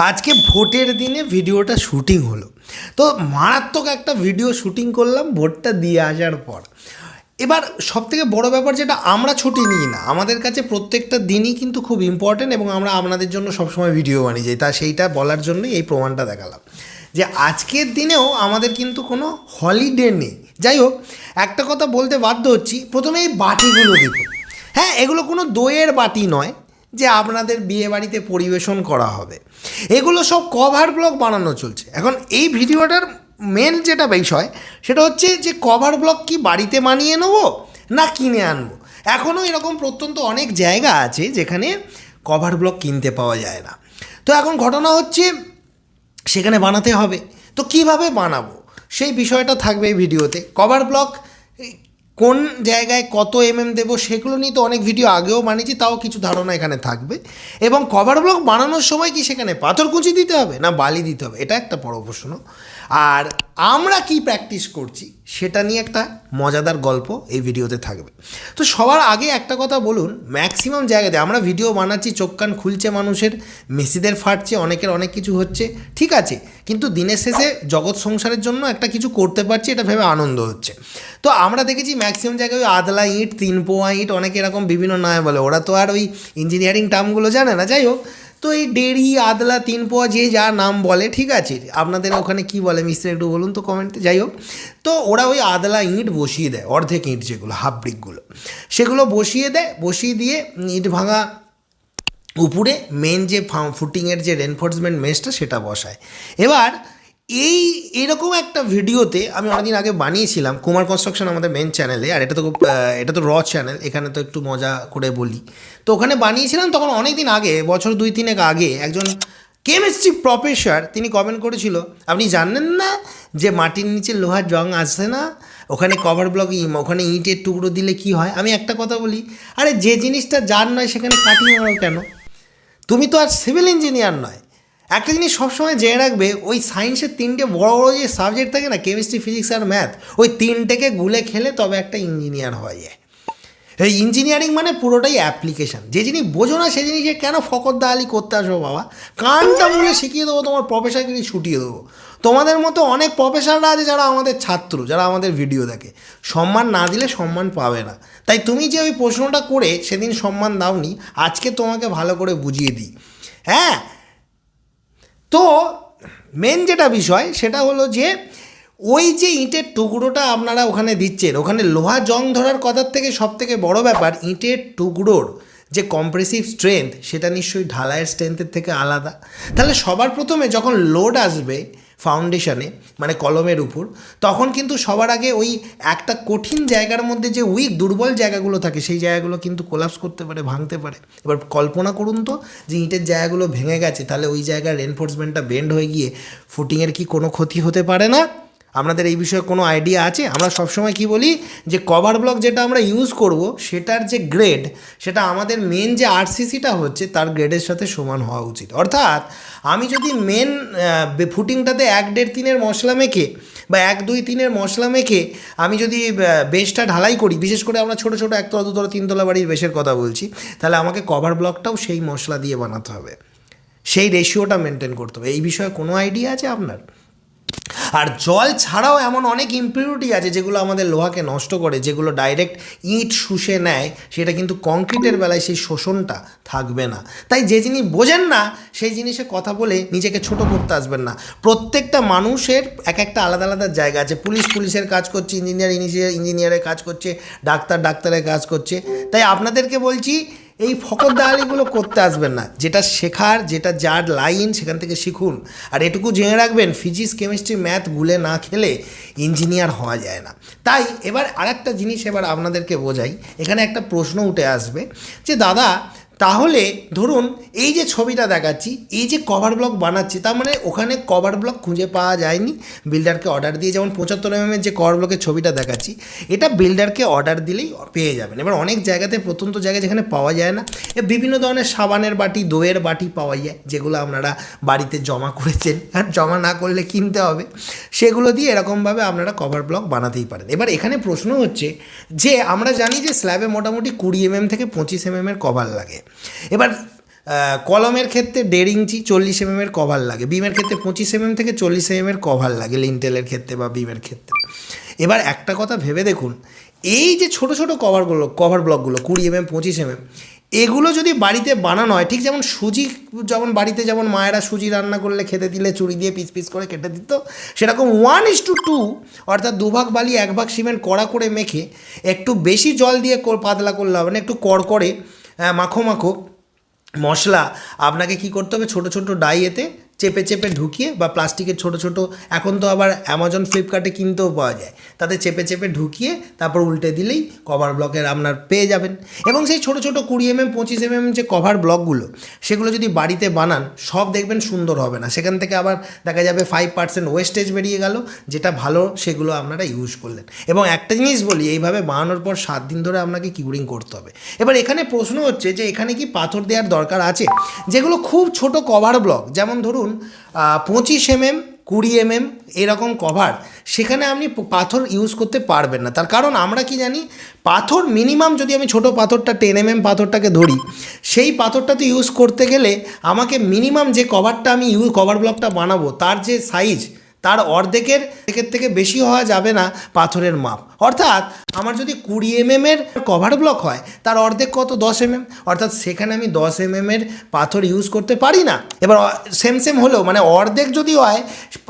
আজকে ভোটের দিনে ভিডিওটা শুটিং হলো, তো মারাত্মক একটা ভিডিও শুটিং করলাম ভোটটা দিয়ে আসার পর। এবার সবথেকে বড় ব্যাপার যেটা, আমরা ছুটি নিই না, আমাদের কাছে প্রত্যেকটা দিনই কিন্তু খুব ইম্পর্ট্যান্ট এবং আমরা আপনাদের জন্য সবসময় ভিডিও বানিয়ে যাই। তা সেইটা বলার জন্যই এই প্রমাণটা দেখালাম যে আজকের দিনেও আমাদের কিন্তু কোনো হলিডে নেই। যাই হোক, একটা কথা বলতে বাধ্য হচ্ছি, প্রথমে এই বাটিগুলো দেখুন। হ্যাঁ, এগুলো কোনো দইয়ের বাটি নয় যে আপনাদের বিয়ে বাড়িতে পরিবেশন করা হবে, এগুলো সব কভার ব্লক বানানো চলছে। এখন এই ভিডিওটার মেন যেটা বিষয় সেটা হচ্ছে যে কভার ব্লক কি বাড়িতে বানিয়ে নেবো না কিনে আনবো। এখনও এরকম প্রত্যন্ত অনেক জায়গা আছে যেখানে কভার ব্লক কিনতে পাওয়া যায় না। তো এখন ঘটনা হচ্ছে সেখানে বানাতে হবে, তো কিভাবে বানাবো সেই বিষয়টা থাকবে এই ভিডিওতে। কভার ব্লক কোন জায়গায় কত দেবো সেগুলো নিয়ে তো অনেক ভিডিও আগেও বানিয়েছি, তাও কিছু ধারণা এখানে থাকবে। এবং কভার ব্লক বানানোর সময় কি সেখানে পাথরকুচি দিতে হবে না বালি দিতে হবে, এটা একটা বড় প্রশ্ন। আর আমরা কি প্র্যাকটিস করছি সেটা নিয়ে একটা মজাদার গল্প এই ভিডিওতে থাকবে। তো সবার আগে একটা কথা বলুন, ম্যাক্সিমাম জায়গাতে আমরা ভিডিও বানাচ্ছি, চোখ কান খুলছে মানুষের, মেসিদের ফাটছে, অনেকের অনেক কিছু হচ্ছে, ঠিক আছে, কিন্তু দিনের শেষে জগৎ সংসারের জন্য একটা কিছু করতে পারছি, এটা ভেবে আনন্দ হচ্ছে। তো আমরা দেখেছি ম্যাক্সিমাম জায়গায় ওই আদলা ইঁট, 3 পোয়া ইঁট, অনেকে এরকম বিভিন্ন নয় বলে, ওরা তো আর ওই ইঞ্জিনিয়ারিং টার্মগুলো জানে না। যাই হোক, তো এই ডেড়ি, আদলা, 3 পোয়া যে যা নাম বলে, ঠিক আছে, আপনাদের ওখানে কি বলে মিস্ত্রি একটু বলুন তো কমেন্টে। যাই হোক, তো ওরা ওই আদলা ইঁট বসিয়ে দেয়, অর্ধেক ইঁট যেগুলো হাফ ব্রিকগুলো, সেগুলো বসিয়ে দেয়, বসিয়ে দিয়ে ইঁট ভাঙা উপরে মেন যে ফুটিংয়ের যে রেনফোর্সমেন্ট মেশটা সেটা বসায়। এবার এরকম একটা ভিডিওতে আমি অনেকদিন আগে বানিয়েছিলাম, কুমার কনস্ট্রাকশন আমাদের মেন চ্যানেলে, আর এটা তো র চ্যানেল, এখানে তো একটু মজা করে বলি। তো ওখানে বানিয়েছিলাম তখন অনেক দিন আগে, বছর 2-3 আগে, একজন কেমিস্ট্রি প্রফেসর তিনি কমেন্ট করেছিল, আপনি জানেন না যে মাটির নিচে লোহার জং আসে না, ওখানে কভার ব্লক ওখানে ইঁটের টুকরো দিলে কি হয়। আমি একটা কথা বলি, আরে যে জিনিসটা যার নয় সেখানে কাটিয়ে মারো কেন? তুমি তো আর সিভিল ইঞ্জিনিয়ার নয়। একটা জিনিস সবসময় জেনে রাখবে, ওই সায়েন্সের 3টে বড় বড় যে সাবজেক্ট থাকে না, কেমিস্ট্রি, ফিজিক্স আর ম্যাথ, ওই 3টেকে গুলে খেলে তবে একটা ইঞ্জিনিয়ার হয়ে যায়। এই ইঞ্জিনিয়ারিং মানে পুরোটাই অ্যাপ্লিকেশান। যে জিনিস বোঝো না সে জিনিসে কেন ফকরদা আলী করতে আসবো বাবা, কানটা মুলে শিখিয়ে দেবো, তোমার প্রফেসরগিরি ছুটিয়ে দেবো। তোমাদের মতো অনেক প্রফেসররা আছে যারা আমাদের ছাত্র, যারা আমাদের ভিডিও দেখে, সম্মান না দিলে সম্মান পাবে না। তাই তুমি যে ওই প্রশ্নটা করে সেদিন সম্মান দাওনি, আজকে তোমাকে ভালো করে বুঝিয়ে দিই। হ্যাঁ, তো মেন যেটা বিষয় সেটা হলো যে ওই যে ইঁটের টুকরোটা আপনারা ওখানে দিচ্ছেন, ওখানে লোহা জং ধরার কথার থেকে সবথেকে বড় ব্যাপার ইঁটের টুকরোর যে কম্প্রেসিভ স্ট্রেংথ, সেটা নিশ্চয়ই ঢালাইয়ের স্ট্রেংথের থেকে আলাদা। তাহলে সবার প্রথমে যখন লোড আসবে ফাউন্ডেশনে, মানে কলমের উপর, তখন কিন্তু সবার আগে ওই একটা কঠিন জায়গার মধ্যে যে দুর্বল জায়গাগুলো থাকে সেই জায়গাগুলো কিন্তু কোলাপস করতে পারে, ভাঙতে পারে। এবার কল্পনা করুন তো যে ইঁটের জায়গাগুলো ভেঙে গেছে, তাহলে ওই জায়গার রেনফোর্সমেন্টটা বেন্ড হয়ে গিয়ে ফুটিংয়ের কি কোনো ক্ষতি হতে পারে না? আপনাদের এই বিষয়ে কোনো আইডিয়া আছে? আমরা সবসময় কি বলি যে কভার ব্লক যেটা আমরা ইউজ করব সেটার যে গ্রেড, সেটা আমাদের মেন যে আরসিসিটা হচ্ছে তার গ্রেডের সাথে সমান হওয়া উচিত। অর্থাৎ আমি যদি মেন ফুটিংটাতে 1-1.5-3 মশলা মেখে বা 1-2-3 মশলা মেখে আমি যদি বেসটা ঢালাই করি, বিশেষ করে আমরা ছোটো ছোটো 1তলা 2তলা 3তলা বাড়ির বেসের কথা বলছি, তাহলে আমাকে কভার ব্লকটাও সেই মশলা দিয়ে বানাতে হবে, সেই রেশিওটা মেনটেন করতে হবে। এই বিষয়ে কোনো আইডিয়া আছে আপনার? আর জল ছাড়াও এমন অনেক ইমপিউরিটি আছে যেগুলো আমাদের লোহাকে নষ্ট করে, যেগুলো ডাইরেক্ট ইঁট শুষে নেয়, সেটা কিন্তু কংক্রিটের বেলায় সেই শোষণটা থাকবে না। তাই যে জিনিস বোঝেন না সেই জিনিসে কথা বলে নিজেকে ছোট করতে আসবেন না। প্রত্যেকটা মানুষের একটা আলাদা আলাদা জায়গা আছে। পুলিশের কাজ করছে, ইঞ্জিনিয়ারের কাজ করছে, ডাক্তারের কাজ করছে। তাই আপনাদেরকে বলছি, এই ফকরদা আলীগুলো করতে আসবেন না। যেটা শেখার, যেটা যার লাইন, সেখান থেকে শিখুন। আর এটুকু জেনে রাখবেন, ফিজিক্স, কেমিস্ট্রি, ম্যাথ গুলে না খেলে ইঞ্জিনিয়ার হওয়া যায় না। তাই এবার আরেকটা জিনিস এবার আপনাদেরকে বোঝাই। এখানে একটা প্রশ্ন উঠে আসবে যে দাদা, তাহলে ধরুন এই যে ছবিটা দেখাচ্ছি, এই যে কভার ব্লক বানাচ্ছি, তার মানে ওখানে কভার ব্লক খুঁজে পাওয়া যায়নি, বিল্ডারকে অর্ডার দিয়ে, যেমন 75 যে কভার ব্লকের ছবিটা দেখাচ্ছি, এটা বিল্ডারকে অর্ডার দিলেই পেয়ে যাবেন। এবার অনেক জায়গাতে, প্রত্যন্ত জায়গায় যেখানে পাওয়া যায় না, বিভিন্ন ধরনের সাবানের বাটি, দইয়ের বাটি পাওয়া যায়, যেগুলো আপনারা বাড়িতে জমা করেছেন, আর জমা না করলে কিনতে হবে, সেগুলো দিয়ে এরকমভাবে আপনারা কভার ব্লক বানাতেই পারেন। এবার এখানে প্রশ্ন হচ্ছে যে আমরা জানি যে স্ল্যাবে মোটামুটি 20 থেকে 25 এর কভার লাগে। এবার কলমের ক্ষেত্রে 1.5 ইঞ্চি 40 mm কভার লাগে, বিমের ক্ষেত্রে 25 mm থেকে 40 mm কভার লাগে, লিন্টেলের ক্ষেত্রে বা বিমের ক্ষেত্রে। এবার একটা কথা ভেবে দেখুন, এই যে ছোট ছোট কভার ব্লকগুলো 20 mm 25 mm, এগুলো যদি বাড়িতে বানানো হয়, ঠিক যেমন সুজি, যেমন বাড়িতে যেমন মায়েরা সুজি রান্না করলে খেতে দিলে চুরি দিয়ে পিস পিস করে কেটে দিত, সেরকম 1:2, অর্থাৎ 2 ভাগ বালি 1 ভাগ সিমেন্ট কড়া করে মেখে একটু বেশি জল দিয়ে পাতলা করলে হবে না, একটু কড়কড়ে মাখো মাখো মশলা আপনাকে কি করতে হবে, ছোট ছোট ডাইয়েতে চেপে চেপে ঢুকিয়ে, বা প্লাস্টিকের ছোট ছোট, এখন তো আবার অ্যামাজন ফ্লিপকার্টে কিনতেও পাওয়া যায়, তাতে চেপে চেপে ঢুকিয়ে তারপর উল্টে দিলেই কভার ব্লকের আপনার পেয়ে যাবেন। এবং সেই ছোট ছোট 20 mm 25 mm যে কভার ব্লকগুলো, সেগুলো যদি বাড়িতে বানান, সব দেখবেন সুন্দর হবে না, সেখান থেকে আবার দেখা যাবে 5% ওয়েস্টেজ বেরিয়ে গেল, যেটা ভালো সেগুলো আপনারা ইউজ করলেন। এবং একটা জিনিস বলি, এইভাবে বানানোর পর 7 দিন ধরে আপনাকে কিউরিং করতে হবে। এবার এখানে প্রশ্ন হচ্ছে যে এখানে কি পাথর দেওয়ার দরকার আছে? যেগুলো খুব ছোট কভার ব্লক, যেমন ধরুন 25 mm 20 mm এরকম কভার, সেখানে আপনি পাথর ইউজ করতে পারবেন না। তার কারণ আমরা কি জানি, পাথর মিনিমাম, যদি আমি ছোট পাথরটা 10 mm পাথরটাকে ধরি, সেই পাথরটাতে ইউজ করতে গেলে আমাকে মিনিমাম যে কভারটা আমি কভার ব্লকটা বানাবো, তার যে সাইজ, তার অর্ধেকের থেকে বেশি হওয়া যাবে না পাথরের মাপ। অর্থাৎ আমার যদি 20 mm এর কভার ব্লক হয়, তার অর্ধেক কত, 10 mm, অর্থাৎ সেখানে আমি 10 mm এর পাথর ইউজ করতে পারি না। এবার সেম হলেও, মানে অর্ধেক যদি হয়,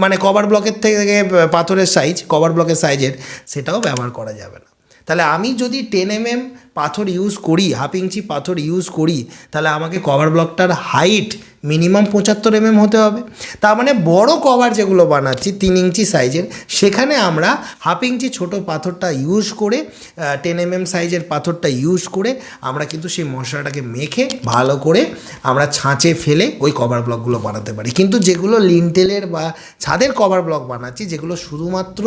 মানে কভার ব্লকের থেকে পাথরের সাইজ, কভার ব্লকের সাইজের, সেটাও ব্যবহার করা যাবে না। তাহলে আমি যদি 10 mm পাথর ইউজ করি, 1/2 ইঞ্চি পাথর ইউজ করি, তাহলে আমাকে কভার ব্লকটার হাইট মিনিমাম 75 mm হতে হবে। তার মানে বড় কভার যেগুলো বানাচ্ছি 3 ইঞ্চি সাইজের, সেখানে আমরা 1/2 ইঞ্চি ছোটো পাথরটা ইউজ করে, 10 mm সাইজের পাথরটা ইউজ করে আমরা কিন্তু সেই মশলাটাকে মেখে ভালো করে আমরা ছাঁচে ফেলে ওই কভার ব্লকগুলো বানাতে পারি। কিন্তু যেগুলো লিন্টেলের বা ছাদের কভার ব্লক বানাচ্ছি, যেগুলো শুধুমাত্র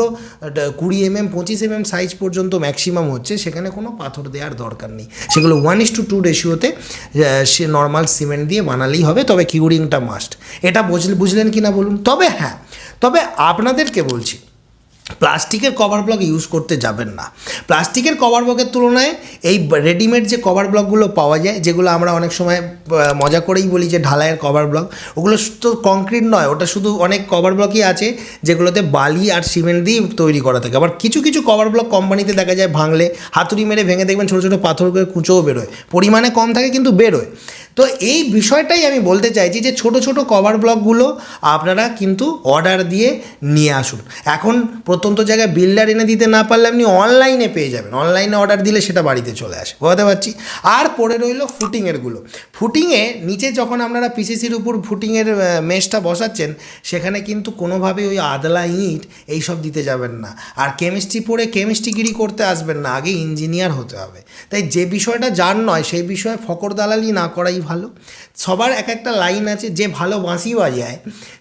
20 mm 25 mm সাইজ পর্যন্ত ম্যাক্সিমাম হচ্ছে, সেখানে কোনো পাথর দেওয়ার দরকার নেই, সেগুলো 1:2 রেশিওতে সে নর্মাল সিমেন্ট দিয়ে বানালেই হবে। তবে কিউরিংটা মাস্ট, এটা বুঝলেন কি না বলুন। তবে আপনাদেরকে বলছি, প্লাস্টিকের কভার ব্লক ইউজ করতে যাবেন না। প্লাস্টিকের কভার ব্লকের তুলনায় এই রেডিমেড যে কভার ব্লকগুলো পাওয়া যায়, যেগুলো আমরা অনেক সময় মজা করেই বলি যে ঢালাইয়ের কভার ব্লক, ওগুলো তো কংক্রিট নয়, ওটা শুধু অনেক কভার ব্লকই আছে যেগুলোতে বালি আর সিমেন্ট দিয়ে তৈরি করা থাকে। আবার কিছু কিছু কভার ব্লক কোম্পানিতে দেখা যায় ভাঙলে হাতুড়ি মেরে ভেঙে দেখবেন ছোটো ছোটো পাথর করে কুঁচোও বেরোয়, পরিমাণে কম থাকে কিন্তু বেরোয়। তো এই বিষয়টাই আমি বলতে চাইছি যে ছোটো ছোটো কভার ব্লকগুলো আপনারা কিন্তু অর্ডার দিয়ে নিয়ে আসুন। এখন প্রত্যন্ত জায়গায় বিল্ডার এনে দিতে না পারলে আপনি অনলাইনে পেয়ে যাবেন, অনলাইনে অর্ডার দিলে সেটা বাড়িতে চলে আসে, বুঝতে পারছি। আর পড়ে রইল ফুটিংয়েরগুলো। ফুটিংয়ে নিচে যখন আপনারা পিসিসির উপর ফুটিংয়ের মেশটা বসাচ্ছেন, সেখানে কিন্তু কোনোভাবেই ওই আদলা ইট এইসব দিতে যাবেন না। আর কেমিস্ট্রি পড়ে কেমিস্ট্রিগিরি করতে আসবেন না, আগে ইঞ্জিনিয়ার হতে হবে। তাই যে বিষয়টা যার নয় সেই বিষয়ে ফকর দালালি না করাই ভালো। সবার এক একটা লাইন আছে, যে ভালো বাঁশি বাজায়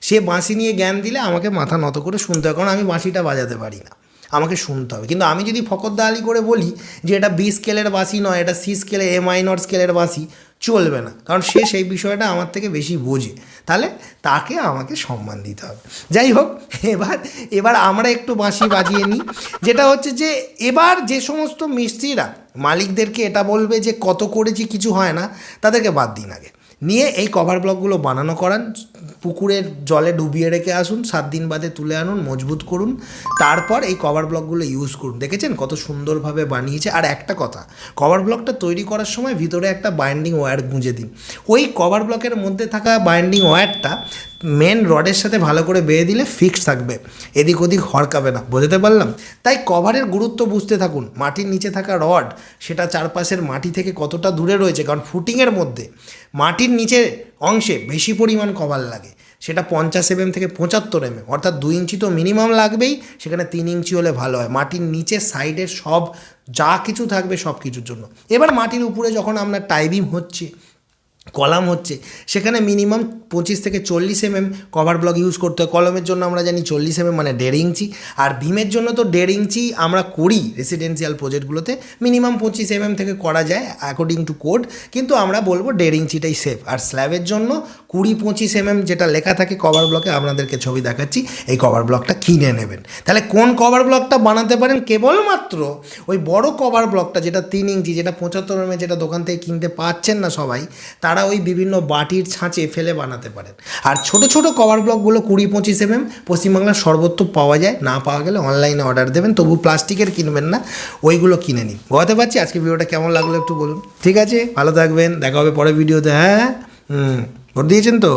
সে বাঁশি নিয়ে জ্ঞান দিলে আমাকে মাথা নত করে শুনতে হয়, কারণ আমি বাঁশিটা বাজাতে পারি না, আমাকে শুনতে হবে। কিন্তু আমি যদি ফকর দালালি করে বলি যে এটা বি স্কেলের বাঁশি নয়, এটা সি স্কেলে এ মাইনর স্কেলের বাঁশি, চলবে না, কারণ সে সেই বিষয়টা আমার থেকে বেশি বোঝে, তাহলে তাকে আমাকে সম্মান দিতে হবে। যাই হোক, এবার আমরা একটু বাঁশি বাজিয়ে নিই। যেটা হচ্ছে যে এবার যে সমস্ত মিস্ত্রিরা মালিকদেরকে এটা বলবে যে কত করেছি কিছু হয় না, তাদেরকে বাদ দিন, আগে নিয়ে এই কভার ব্লকগুলো বানানো করান, পুকুরের জলে ডুবিয়ে রেখে আসুন, 7 দিন বাদে তুলে আনুন, মজবুত করুন, তারপর এই কভার ব্লকগুলো ইউজ করুন। দেখেছেন কত সুন্দরভাবে বানিয়েছে। আর একটা কথা, কভার ব্লকটা তৈরি করার সময় ভিতরে একটা বাইন্ডিং ওয়্যার গুঁজে দিন। ওই কভার ব্লকের মধ্যে থাকা বাইন্ডিং ওয়্যারটা মেন রডের সাথে ভালো করে বেঁধে দিলে ফিক্স থাকবে, এদিক ওদিক হরকাবে না, বুঝতে পারলাম। তাই কভারের গুরুত্ব বুঝতে থাকুন। মাটির নিচে থাকা রড, সেটা চারপাশের মাটি থেকে কতটা দূরে রয়েছে, কারণ ফুটিংয়ের মধ্যে মাটির নিচে অংশে বেশি পরিমাণ কভার লাগে, সেটা 50 mm থেকে 75 mm, অর্থাৎ 2 ইঞ্চি তো মিনিমাম লাগবেই, সেখানে 3 ইঞ্চি হলে ভালো হয়। মাটির নিচে সাইডের সব যা কিছু থাকবে সব কিছুর জন্য। এবার মাটির উপরে যখন আপনার টাইবিম হচ্ছে, কলাম হচ্ছে, সেখানে মিনিমাম 25 থেকে 40 mm কভার ব্লক ইউজ করতে হয়। কলমের জন্য আমরা জানি 40 mm মানে 1.5 ইঞ্চি, আর ভীমের জন্য তো 1.5 ইঞ্চি আমরা করি রেসিডেন্সিয়াল প্রজেক্টগুলোতে, মিনিমাম 25 mm থেকে করা যায় অ্যাকর্ডিং টু কোড, কিন্তু আমরা বলবো 1.5 ইঞ্চিটাই সেফ। আর স্ল্যাবের জন্য 20-25 mm যেটা লেখা থাকে কভার ব্লকে, আপনাদেরকে ছবি দেখাচ্ছি, এই কভার ব্লকটা কিনে নেবেন। তাহলে কোন কভার ব্লকটা বানাতে পারেন? কেবলমাত্র ওই বড় কভার ব্লকটা যেটা 3 ইঞ্চি, যেটা 75 mm, যেটা দোকান থেকে কিনতে পাচ্ছেন না সবাই, তার তারা ওই বিভিন্ন বাটির ছাঁচে ফেলে বানাতে পারেন। আর ছোট ছোট কভার ব্লকগুলো 20-25 পশ্চিমবাংলার সর্বত্র পাওয়া যায়, না পাওয়া গেলে অনলাইনে অর্ডার দেবেন, তবু প্লাস্টিকের কিনবেন না, ওইগুলো কিনে নিন। বোঝাতে পারছি? আজকে ভিডিওটা কেমন লাগলো একটু বলুন। ঠিক আছে, ভালো থাকবেন, দেখা হবে পরের ভিডিওতে। হ্যাঁ ভোট দিয়েছেন তো?